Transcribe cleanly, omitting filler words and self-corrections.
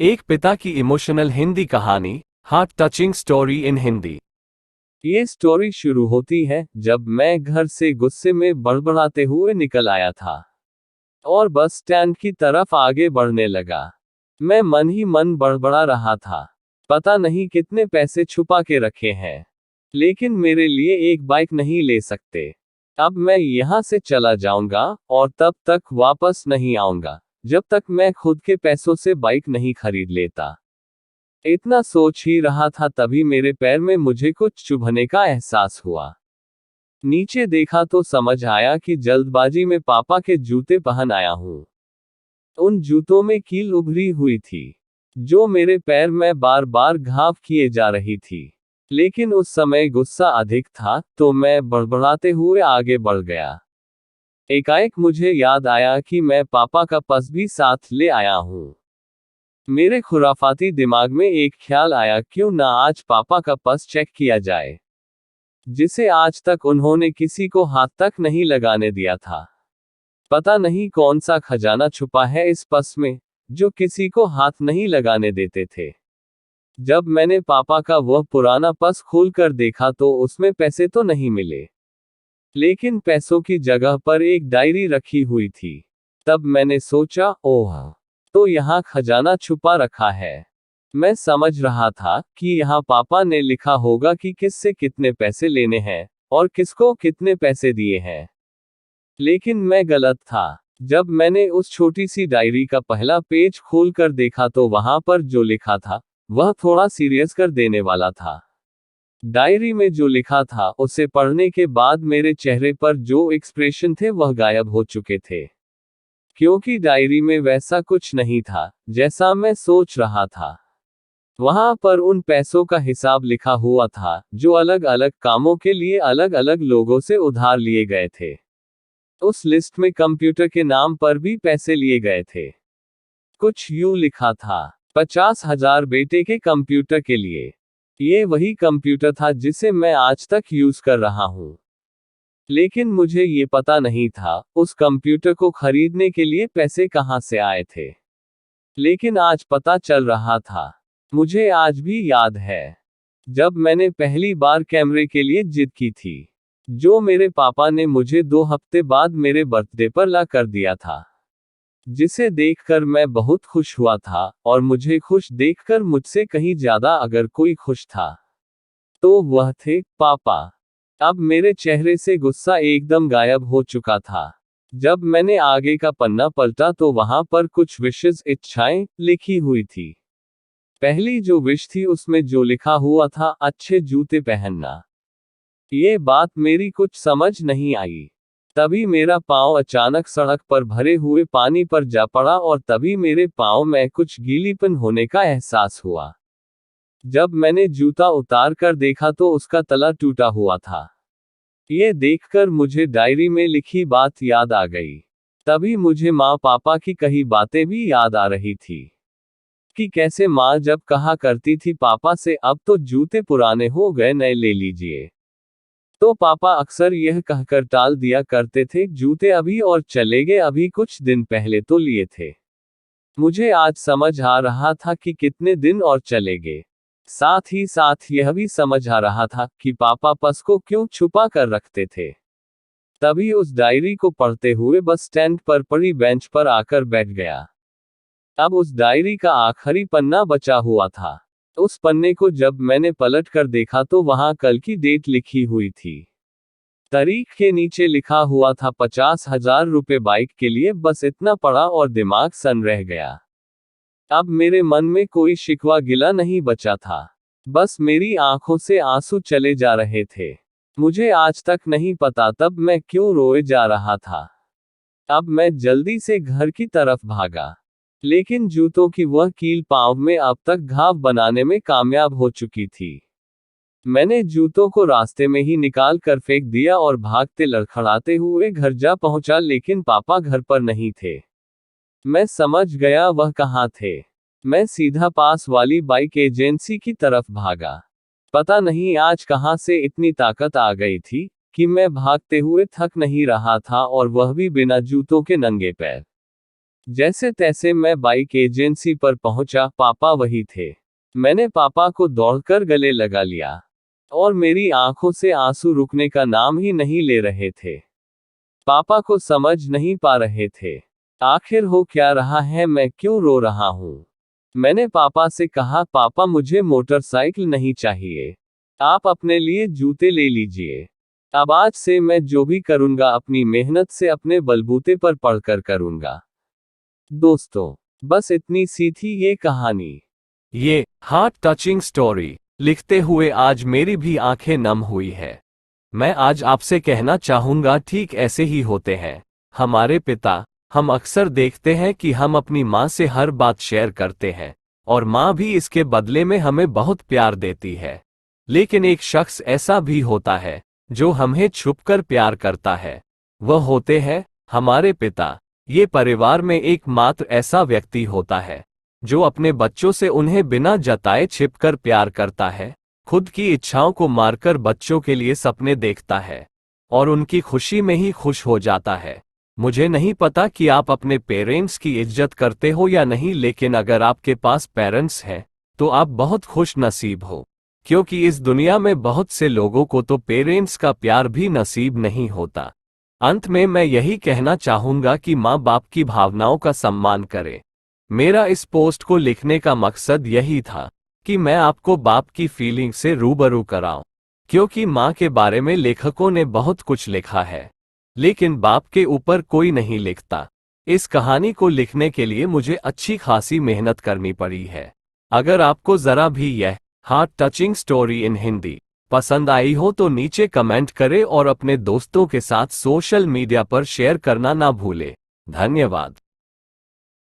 एक पिता की इमोशनल हिंदी कहानी, heart touching story in Hindi. ये स्टोरी शुरू होती है जब मैं घर से गुस्से में बड़बड़ाते हुए निकल आया था और बस स्टैंड की तरफ आगे बढ़ने लगा। मैं मन ही मन बड़बड़ा रहा था, पता नहीं कितने पैसे छुपा के रखे हैं, लेकिन मेरे लिए एक बाइक नहीं ले सकते। अब मैं यहाँ से चला जाऊंगा और तब तक वापस नहीं आऊंगा जब तक मैं खुद के पैसों से बाइक नहीं खरीद लेता। इतना सोच ही रहा था तभी मेरे पैर में मुझे कुछ चुभने का एहसास हुआ। नीचे देखा तो समझ आया कि जल्दबाजी में पापा के जूते पहन आया हूं। उन जूतों में कील उभरी हुई थी, जो मेरे पैर में बार बार घाव किए जा रही थी। लेकिन उस समय गुस्सा अधिक था तो मैं बड़बड़ाते हुए आगे बढ़ गया। एकाएक मुझे याद आया कि मैं पापा का पर्स भी साथ ले आया हूं। मेरे खुराफाती दिमाग में एक ख्याल आया, क्यों ना आज पापा का पर्स चेक किया जाए, जिसे आज तक उन्होंने किसी को हाथ तक नहीं लगाने दिया था। पता नहीं कौन सा खजाना छुपा है इस पर्स में, जो किसी को हाथ नहीं लगाने देते थे। जब मैंने पापा का वह पुराना पर्स खोलकर देखा तो उसमें पैसे तो नहीं मिले, लेकिन पैसों की जगह पर एक डायरी रखी हुई थी। तब मैंने सोचा, ओह, तो यहाँ खजाना छुपा रखा है। मैं समझ रहा था कि यहाँ पापा ने लिखा होगा कि किससे कितने पैसे लेने हैं और किसको कितने पैसे दिए हैं। लेकिन मैं गलत था। जब मैंने उस छोटी सी डायरी का पहला पेज खोलकर देखा तो वहां पर जो लिखा था वह थोड़ा सीरियस कर देने वाला था। डायरी में जो लिखा था उसे पढ़ने के बाद मेरे चेहरे पर जो एक्सप्रेशन थे वह गायब हो चुके थे, क्योंकि डायरी में वैसा कुछ नहीं था जैसा मैं सोच रहा था। वहां पर उन पैसों का हिसाब लिखा हुआ था जो अलग अलग कामों के लिए अलग अलग लोगों से उधार लिए गए थे। उस लिस्ट में कंप्यूटर के नाम पर भी पैसे लिए गए थे। कुछ यूं लिखा था, 50,000 बेटे के कंप्यूटर के लिए। ये वही कंप्यूटर था जिसे मैं आज तक यूज कर रहा हूं। लेकिन मुझे ये पता नहीं था उस कंप्यूटर को खरीदने के लिए पैसे कहां से आए थे। लेकिन आज पता चल रहा था। मुझे आज भी याद है जब मैंने पहली बार कैमरे के लिए जिद की थी, जो मेरे पापा ने मुझे 2 हफ्ते बाद मेरे बर्थडे पर ला कर दिया था, जिसे देखकर मैं बहुत खुश हुआ था। और मुझे खुश देखकर मुझसे कहीं ज्यादा अगर कोई खुश था तो वह थे पापा। अब मेरे चेहरे से गुस्सा एकदम गायब हो चुका था। जब मैंने आगे का पन्ना पलटा तो वहां पर कुछ विशेष इच्छाएं लिखी हुई थी। पहली जो विश थी उसमें जो लिखा हुआ था, अच्छे जूते पहनना। ये बात मेरी कुछ समझ नहीं आई। तभी मेरा पांव अचानक सड़क पर भरे हुए पानी पर जा पड़ा और तभी मेरे पांव में कुछ गीलीपन होने का एहसास हुआ। जब मैंने जूता उतार कर देखा तो उसका तला टूटा हुआ था। ये देखकर मुझे डायरी में लिखी बात याद आ गई। तभी मुझे माँ पापा की कही बातें भी याद आ रही थी, कि कैसे माँ जब कहा करती थी पापा से, अब तो जूते पुराने हो गए, नए ले लीजिए, तो पापा अक्सर यह कहकर टाल दिया करते थे, जूते अभी और चलेंगे, अभी कुछ दिन पहले तो लिए थे। मुझे आज समझ आ रहा था कि कितने दिन और चलेंगे। साथ ही साथ यह भी समझ आ रहा था कि पापा पर्स को क्यों छुपा कर रखते थे। तभी उस डायरी को पढ़ते हुए बस स्टैंड पर पड़ी बेंच पर आकर बैठ गया। अब उस डायरी का आखिरी पन्ना बचा हुआ था। उस पन्ने को जब मैंने पलट कर देखा तो वहां कल की डेट लिखी हुई थी। तारीख के नीचे लिखा हुआ था 50,000 रुपए बाइक के लिए। बस इतना पड़ा और दिमाग सन रह गया। अब मेरे मन में कोई शिकवा गिला नहीं बचा था, बस मेरी आंखों से आंसू चले जा रहे थे। मुझे आज तक नहीं पता तब मैं क्यों रोए जा रहा था। अब मैं जल्दी से घर की तरफ भागा, लेकिन जूतों की वह कील पांव में अब तक घाव बनाने में कामयाब हो चुकी थी। मैंने जूतों को रास्ते में ही निकाल कर फेंक दिया और भागते लड़खड़ाते हुए घर जा पहुंचा, लेकिन पापा घर पर नहीं थे। मैं समझ गया वह कहाँ थे। मैं सीधा पास वाली बाइक एजेंसी की तरफ भागा। पता नहीं आज कहाँ से इतनी ताकत आ गई थी कि मैं भागते हुए थक नहीं रहा था, और वह भी बिना जूतों के नंगे पैर। जैसे तैसे मैं बाइक एजेंसी पर पहुंचा, पापा वही थे। मैंने पापा को दौड़कर गले लगा लिया और मेरी आंखों से आंसू रुकने का नाम ही नहीं ले रहे थे। पापा को समझ नहीं पा रहे थे आखिर हो क्या रहा है, मैं क्यों रो रहा हूं। मैंने पापा से कहा, पापा मुझे मोटरसाइकिल नहीं चाहिए, आप अपने लिए जूते ले लीजिए। अब आज से मैं जो भी करूंगा अपनी मेहनत से अपने बलबूते पर पढ़कर करूंगा। दोस्तों, बस इतनी सी थी ये कहानी। ये हार्ट टचिंग स्टोरी लिखते हुए आज मेरी भी आंखें नम हुई है। मैं आज आपसे कहना चाहूंगा, ठीक ऐसे ही होते हैं हमारे पिता। हम अक्सर देखते हैं कि हम अपनी माँ से हर बात शेयर करते हैं और माँ भी इसके बदले में हमें बहुत प्यार देती है। लेकिन एक शख्स ऐसा भी होता है जो हमें छुपकर प्यार करता है। वह होते हैं हमारे पिता। ये परिवार में एकमात्र ऐसा व्यक्ति होता है जो अपने बच्चों से उन्हें बिना जताए छिपकर प्यार करता है, खुद की इच्छाओं को मारकर बच्चों के लिए सपने देखता है और उनकी खुशी में ही खुश हो जाता है। मुझे नहीं पता कि आप अपने पेरेंट्स की इज्जत करते हो या नहीं, लेकिन अगर आपके पास पेरेंट्स हैं तो आप बहुत खुश नसीब हो, क्योंकि इस दुनिया में बहुत से लोगों को तो पेरेंट्स का प्यार भी नसीब नहीं होता। अंत में मैं यही कहना चाहूंगा कि माँ बाप की भावनाओं का सम्मान करें। मेरा इस पोस्ट को लिखने का मकसद यही था कि मैं आपको बाप की फीलिंग से रूबरू कराऊं, क्योंकि माँ के बारे में लेखकों ने बहुत कुछ लिखा है लेकिन बाप के ऊपर कोई नहीं लिखता। इस कहानी को लिखने के लिए मुझे अच्छी खासी मेहनत करनी पड़ी है। अगर आपको जरा भी यह heart touching story in Hindi पसंद आई हो तो नीचे कमेंट करें और अपने दोस्तों के साथ सोशल मीडिया पर शेयर करना ना भूलें। धन्यवाद।